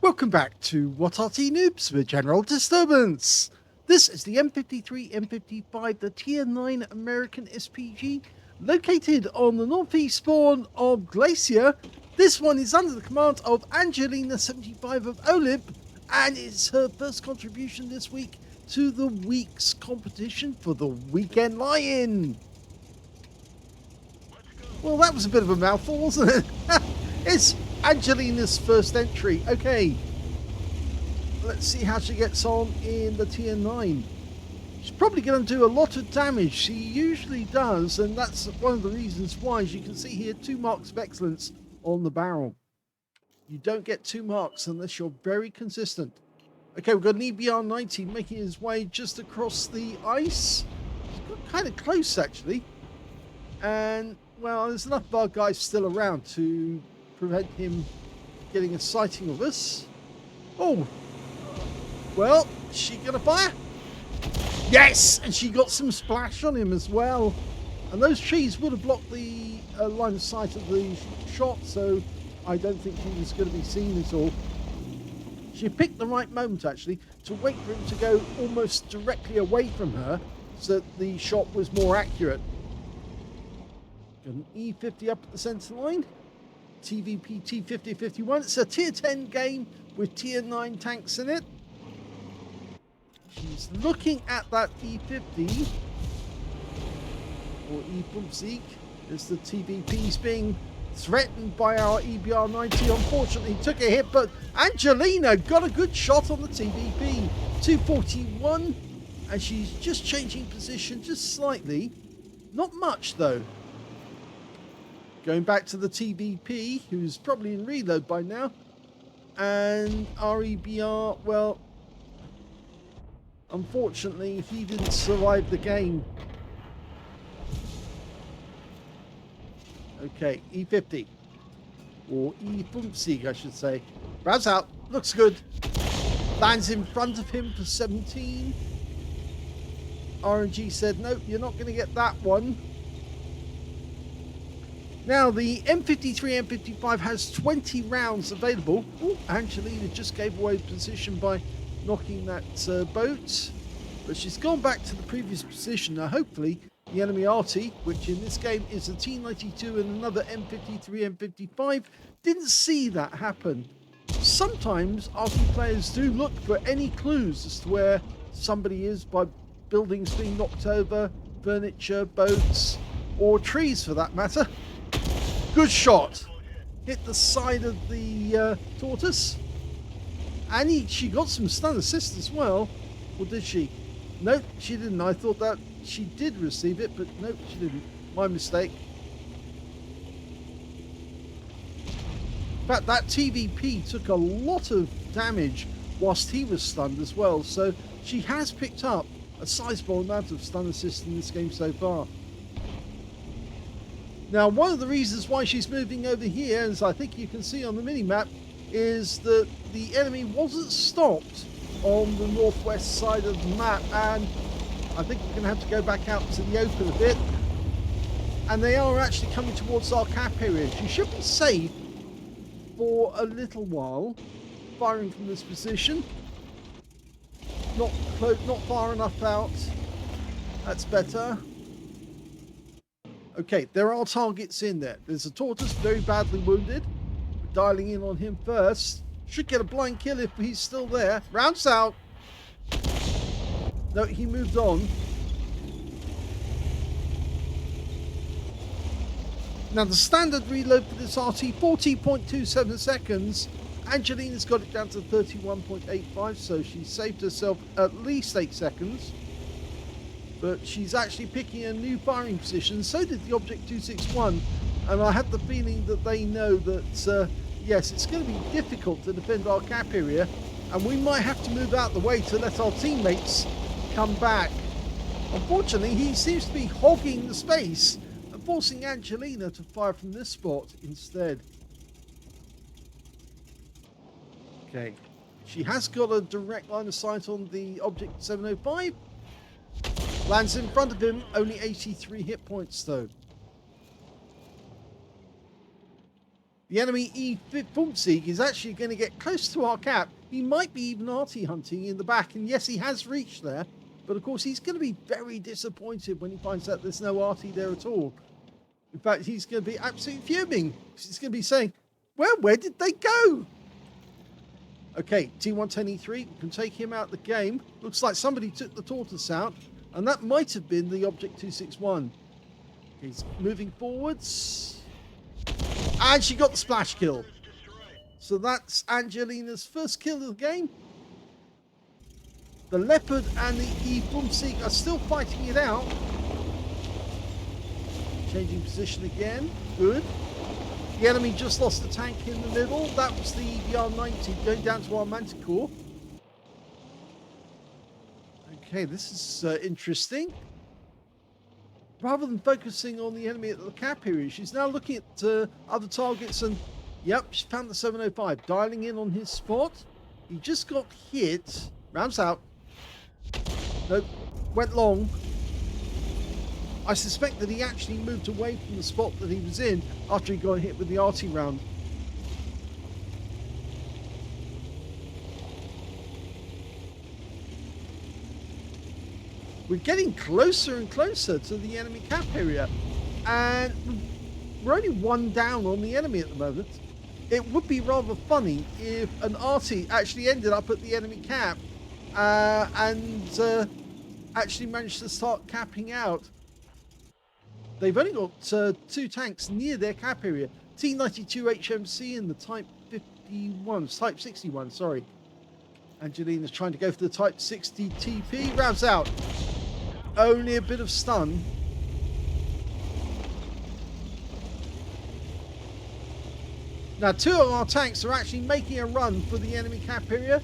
Welcome back to What Arty Noobs with General Disturbance. This is the M53, M55, the Tier 9 American SPG, located on the northeast spawn of Glacier. This one is under the command of Angelina75 of OLIMP, and it's her first contribution this week to the week's competition for the Weekend Lie-In. Well, that was a bit of a mouthful, wasn't it? It's Angelina's first entry. Okay, let's see how she gets on in the Tier 9. She's probably going to do a lot of damage. She usually does, and that's one of the reasons why. As you can see here, 2 marks of excellence on the barrel. You don't get 2 marks unless you're very consistent. Okay, we've got an EBR-90 making his way just across the ice. He's got kind of close, actually. And, well, there's enough of our guys still around to prevent him getting a sighting of us. Oh, well, is she gonna fire? Yes, and she got some splash on him as well. And those trees would have blocked the line of sight of the shot, so I don't think he was going to be seen at all. She picked the right moment, actually, to wait for him to go almost directly away from her so that the shot was more accurate. Got an E50 up at the centre line. TVP T5051. It's a Tier 10 game with Tier 9 tanks in it. She's looking at that E50 or E50 as the TVP is being threatened by our EBR-90. Unfortunately, took a hit, but Angelina got a good shot on the TVP. 241, and she's just changing position just slightly. Not much, though. Going back to the TVP, who's probably in reload by now. And our EBR, well, unfortunately, he didn't survive the game. Okay, E50. Or E50, I should say. Browse out. Looks good. Lands in front of him for 17. RNG said, nope, you're not going to get that one. Now, the M53, M55 has 20 rounds available. Ooh, Angelina just gave away position by knocking that boat. But she's gone back to the previous position. Now, hopefully, the enemy Arty, which in this game is a T92 and another M53, M55, didn't see that happen. Sometimes Arty players do look for any clues as to where somebody is by buildings being knocked over, furniture, boats, or trees for that matter. Good shot. Hit the side of the tortoise. And she got some stun assist as well. Or did she? Nope, she didn't. I thought that she did receive it, but nope, she didn't. My mistake. In fact, that TVP took a lot of damage whilst he was stunned as well. So she has picked up a sizable amount of stun assist in this game so far. Now, one of the reasons why she's moving over here, as I think you can see on the mini-map, is that the enemy wasn't stopped on the northwest side of the map, and I think we're going to have to go back out to the open a bit. And they are actually coming towards our cap area. She should be safe for a little while, firing from this position. Not far enough out. That's better. Okay, there are targets in there. There's a tortoise very badly wounded. We're dialing in on him first. Should get a blind kill if he's still there. Rounds out. No, he moved on. Now, the standard reload for this Arty, 40.27 seconds. Angelina's got it down to 31.85, so she saved herself at least 8 seconds. But she's actually picking a new firing position. So did the Object 261. And I have the feeling that they know that, yes, it's going to be difficult to defend our cap area. And we might have to move out the way to let our teammates come back. Unfortunately, he seems to be hogging the space and forcing Angelina to fire from this spot instead. Okay, she has got a direct line of sight on the Object 705. Lands in front of him, only 83 hit points though. The enemy M53 is actually going to get close to our cap. He might be even Arty hunting in the back, and yes, he has reached there. But of course, he's going to be very disappointed when he finds out there's no Arty there at all. In fact, he's going to be absolutely fuming. He's going to be saying, well, where did they go? Okay, T110E3, we can take him out of the game. Looks like somebody took the tortoise out, and that might have been the Object 261. He's moving forwards. And she got the splash kill. So that's Angelina's first kill of the game. The Leopard and the M53 are still fighting it out. Changing position again. Good. The enemy just lost a tank in the middle. That was the EBR-90 going down to our Manticore. Okay, this is interesting. Rather than focusing on the enemy at the cap area, she's now looking at other targets, and yep, she found the 705, dialing in on his spot. He just got hit. Rounds out. Nope, went long. I suspect that he actually moved away from the spot that he was in after he got hit with the Arty round. We're getting closer and closer to the enemy cap area, and we're only one down on the enemy at the moment. It would be rather funny if an Arty actually ended up at the enemy cap and actually managed to start capping out. They've only got 2 tanks near their cap area. T92 HMC and the Type 61, sorry. Angelina's trying to go for the Type 60 TP. Rounds out. Only a bit of stun. Now, 2 of our tanks are actually making a run for the enemy cap area.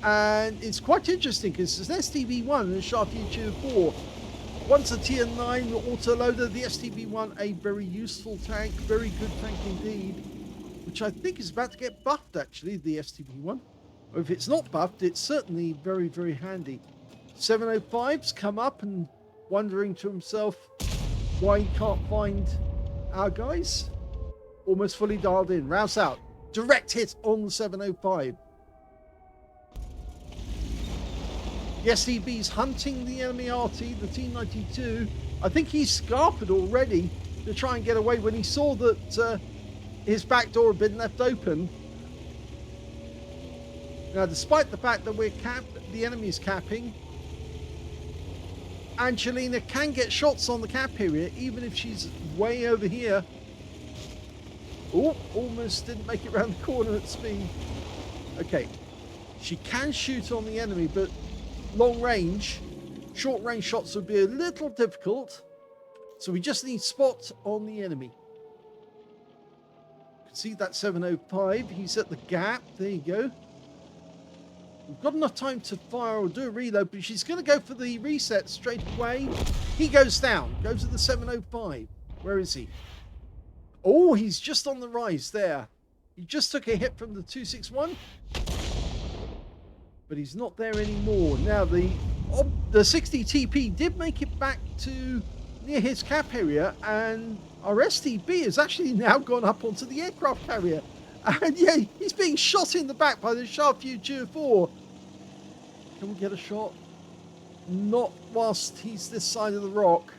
And it's quite interesting because there's an STB-1 and a Sharpshooter 4. One's a tier 9 autoloader. The STB-1, a very useful tank. Very good tank indeed. Which I think is about to get buffed, actually, the STB-1. Or if it's not buffed, it's certainly very, very handy. 705's come up and wondering to himself why he can't find our guys. Almost fully dialed in. Rouse out. Direct hit on the 705. The STB's hunting the enemy Arty, the T92. I think he's scarpered already to try and get away when he saw that his back door had been left open. Now, despite the fact that we're the enemy's capping, Angelina can get shots on the cap area, even if she's way over here. Oh, almost didn't make it around the corner at speed. Okay, she can shoot on the enemy, but long range, short range shots would be a little difficult. So we just need spot on the enemy. You can see that 705. He's at the gap. There you go. We've got enough time to fire or do a reload, but she's going to go for the reset straight away. He goes down. Goes to the 705. Where is he? Oh, he's just on the rise there. He just took a hit from the 261. But he's not there anymore. Now, the 60 TP did make it back to near his cap area, and our STB has actually now gone up onto the aircraft carrier. And yeah, he's being shot in the back by the Sharpshooter 4. Can we get a shot? Not whilst he's this side of the rock.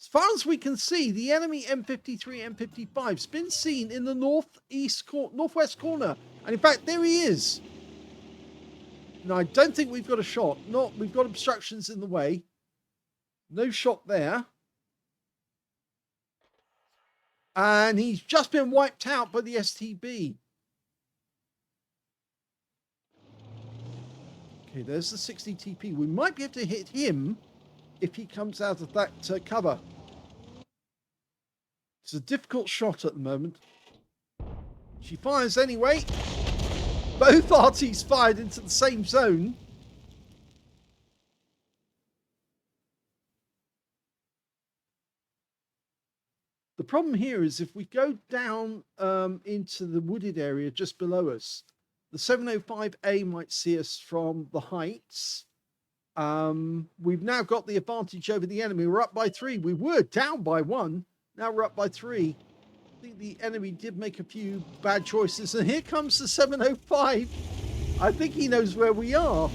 As far as we can see, the enemy M53, M55's been seen in the northwest corner. And in fact, there he is. No, I don't think we've got a shot. Not, we've got obstructions in the way. No shot there. And he's just been wiped out by the STB. Okay, there's the 60 TP. We might be able to hit him if he comes out of that cover. It's a difficult shot at the moment. She fires anyway. Both Artys fired into the same zone. The problem here is if we go down into the wooded area just below us, the 705A might see us from the heights. We've now got the advantage over the enemy. We're up by 3. We were down by 1. Now we're up by 3. I think the enemy did make a few bad choices. And here comes the 705. I think he knows where we are.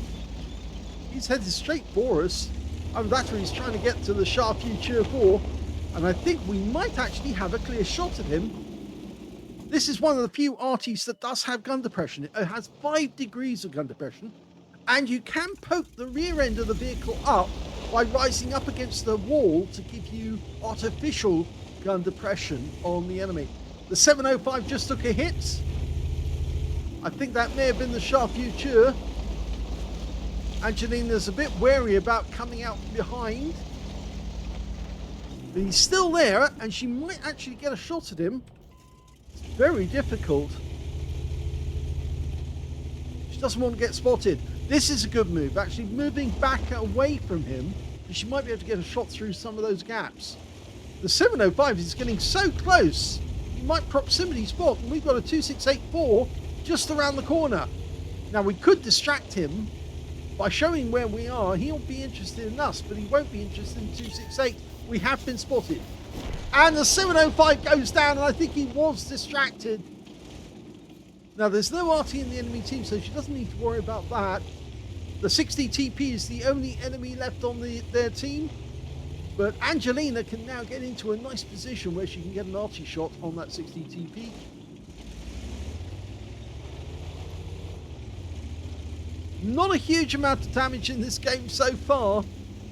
He's headed straight for us. That's where he's trying to get to the Shah Future 4. And I think we might actually have a clear shot at him. This is one of the few Artys that does have gun depression. It has 5 degrees of gun depression. And you can poke the rear end of the vehicle up by rising up against the wall to give you artificial gun depression on the enemy. The 705 just took a hit. I think that may have been the Shah Future. Angelina's a bit wary about coming out from behind. But he's still there, and she might actually get a shot at him. It's very difficult. She doesn't want to get spotted. This is a good move, actually moving back away from him. And she might be able to get a shot through some of those gaps. The 705 is getting so close. He might proximity spot, and we've got a 2684 just around the corner. Now, we could distract him by showing where we are. He'll be interested in us, but he won't be interested in 268. We have been spotted. And the 705 goes down, and I think he was distracted. Now, there's no Arty in the enemy team, so she doesn't need to worry about that. The 60 TP is the only enemy left on their team. But Angelina can now get into a nice position where she can get an Arty shot on that 60 TP. Not a huge amount of damage in this game so far,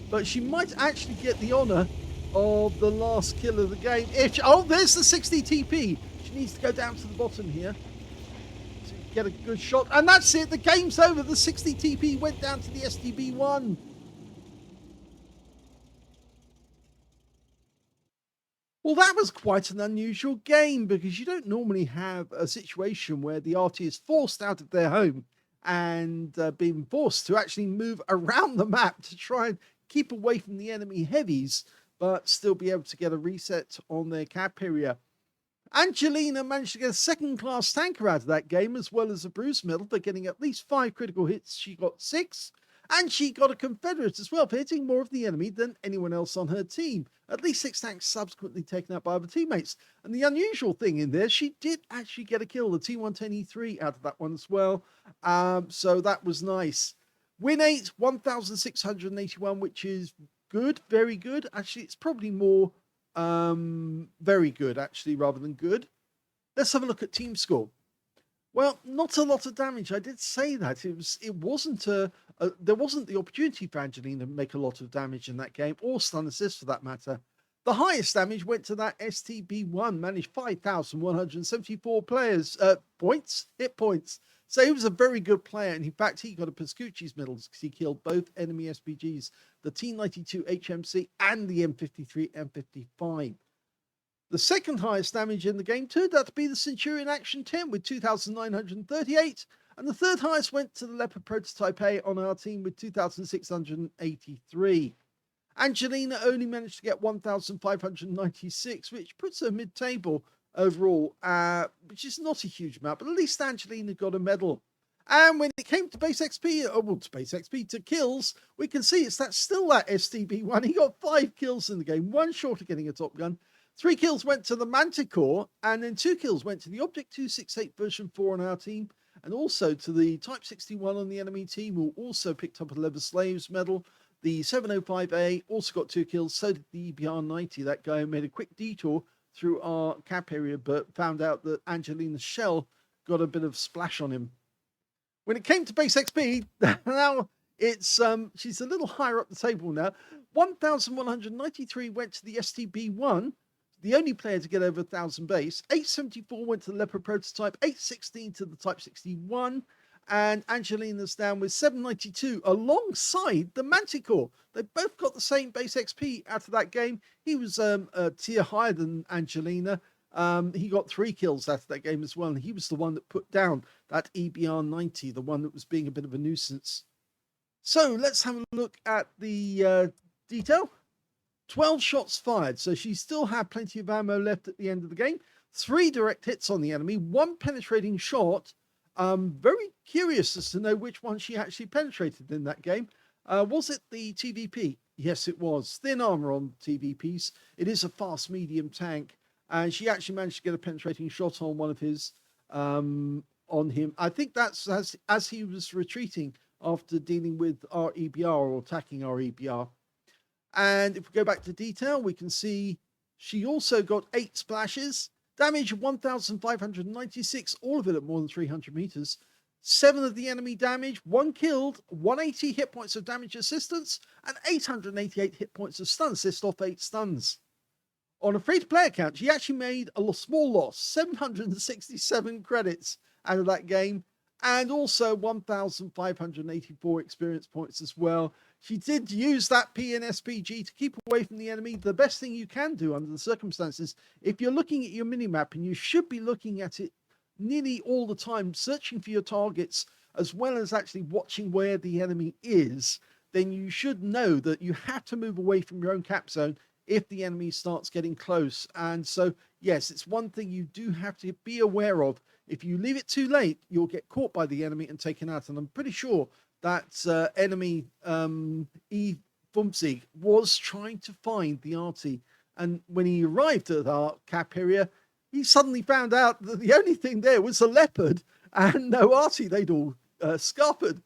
but she might actually get the honour of the last kill of the game. Oh, there's the 60 TP. She needs to go down to the bottom here to get a good shot. And that's it. The game's over. The 60 TP went down to the STB-1. Well, that was quite an unusual game because you don't normally have a situation where the Arty is forced out of their home and being forced to actually move around the map to try and keep away from the enemy heavies, but still be able to get a reset on their cap area. Angelina managed to get a second-class tanker out of that game, as well as a bruise medal for getting at least 5 critical hits. She got 6, and she got a Confederate as well for hitting more of the enemy than anyone else on her team. At least 6 tanks subsequently taken out by other teammates. And the unusual thing in there, she did actually get a kill, the T110E3 out of that one as well. So that was nice. Win 8, 1,681, which is good, very good. Actually, it's probably more very good, actually, rather than good. Let's have a look at team score. Well, not a lot of damage. I did say that. It wasn't there wasn't the opportunity for Angelina to make a lot of damage in that game, or stun assist for that matter. The highest damage went to that STB-1, managed 5,174 hit points. So he was a very good player, and in fact, he got a Pascucci's medal because he killed both enemy SPGs, the T92 HMC and the M53 M55. The second highest damage in the game turned out to be the Centurion Action 10 with 2,938, and the third highest went to the Leopard Prototype A on our team with 2,683. Angelina only managed to get 1,596, which puts her mid-table overall, which is not a huge amount, but at least Angelina got a medal. And when it came to base XP, to kills, we can see that's still that STB-1. He got 5 kills in the game, 1 short of getting a Top Gun. 3 kills went to the Manticore, and then 2 kills went to the Object 268 version 4 on our team, and also to the Type 61 on the enemy team, who also picked up a Leather Slaves medal. The 705A also got 2 kills, so did the EBR-90. That guy made a quick detour through our cap area, but found out that Angelina's shell got a bit of splash on him. When it came to base XP, now it's she's a little higher up the table now. 1,193 went to the STB1, the only player to get over 1,000 base. 874 went to the Leopard prototype, 816 to the Type 61, and Angelina's down with 792 alongside the Manticore. They both got the same base XP out of that game. He was a tier higher than Angelina. He got 3 kills out of that game as well, and he was the one that put down that EBR-90, the one that was being a bit of a nuisance. So let's have a look at the detail. 12 shots fired, so she still had plenty of ammo left at the end of the game. 3 direct hits on the enemy, 1 penetrating shot. Very curious as to know which one she actually penetrated in that game. Was it the TVP? Yes, it was. Thin armor on TVPs. It is a fast medium tank, and she actually managed to get a penetrating shot on one of his, on him. I think that's as he was retreating after dealing with our EBR or attacking our EBR. And if we go back to detail, we can see she also got 8 splashes, damage 1,596, all of it at more than 300 meters. 7 of the enemy damage, 1 killed, 180 hit points of damage assistance, and 888 hit points of stun assist off 8 stuns. On a free-to-play account, she actually made a small loss, 767 credits out of that game, and also 1,584 experience points as well. She did use that PNSPG to keep away from the enemy. The best thing you can do under the circumstances, if you're looking at your minimap, and you should be looking at it nearly all the time, searching for your targets, as well as actually watching where the enemy is, then you should know that you have to move away from your own cap zone if the enemy starts getting close. And so, yes, it's one thing you do have to be aware of. If you leave it too late, you'll get caught by the enemy and taken out. And I'm pretty sure that enemy E-Fumzig was trying to find the Arty. And when he arrived at our cap area, he suddenly found out that the only thing there was a leopard and no Arty. They'd all scarpered.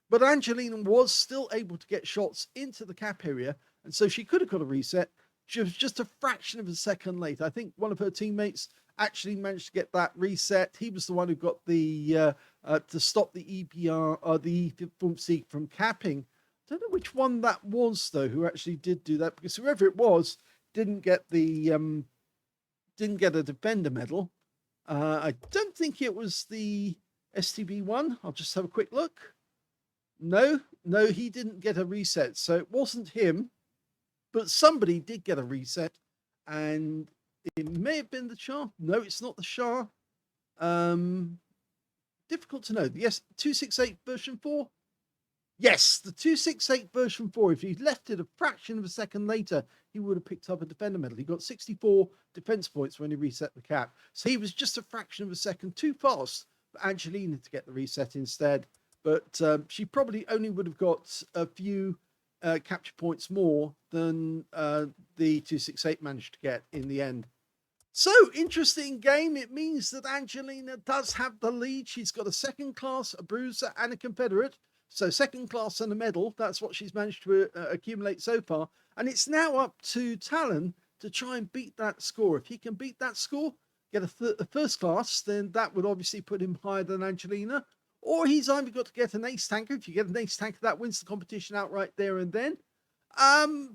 But Angelina was still able to get shots into the cap area, and so she could have got a reset. She was just a fraction of a second late. I think one of her teammates actually managed to get that reset. He was the one who got the to stop the EPR or the Fumzig from capping. I don't know which one that was though, who actually did do that, because whoever it was didn't get the didn't get a defender medal. I don't think it was the STB one. I'll just have a quick look. No, he didn't get a reset, so it wasn't him, but somebody did get a reset, and it may have been the Shah. No, it's not the Shah. Difficult to know. Yes, 268 version 4. Yes, the 268 version 4. If he'd left it a fraction of a second later, he would have picked up a defender medal. He got 64 defense points when he reset the cap. So he was just a fraction of a second too fast for Angelina to get the reset instead. But she probably only would have got a few capture points more than the 268 managed to get in the end. So, interesting game. It means that Angelina does have the lead. She's got a second class, a bruiser, and a Confederate. So, second class and a medal. That's what she's managed to accumulate so far. And it's now up to Talon to try and beat that score. If he can beat that score, get a first class, then that would obviously put him higher than Angelina. Or he's either got to get an ace tanker. If you get an ace tanker, that wins the competition outright there and then.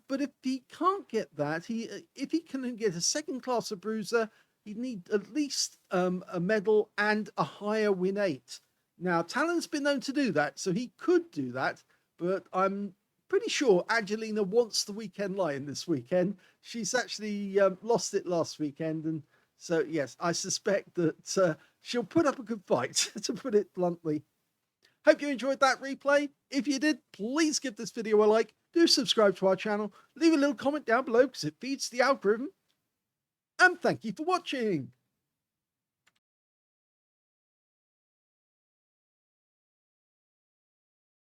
But if he can't get that, if he can get a second class of bruiser, he'd need at least a medal and a higher win 8. Now, Talon's been known to do that, so he could do that, but I'm pretty sure Angelina wants the weekend lion this weekend. She's actually lost it last weekend, and so yes, I suspect that she'll put up a good fight, to put it bluntly. Hope you enjoyed that replay. If you did, please give this video a like. Do subscribe to our channel. Leave a little comment down below because it feeds the algorithm. And thank you for watching.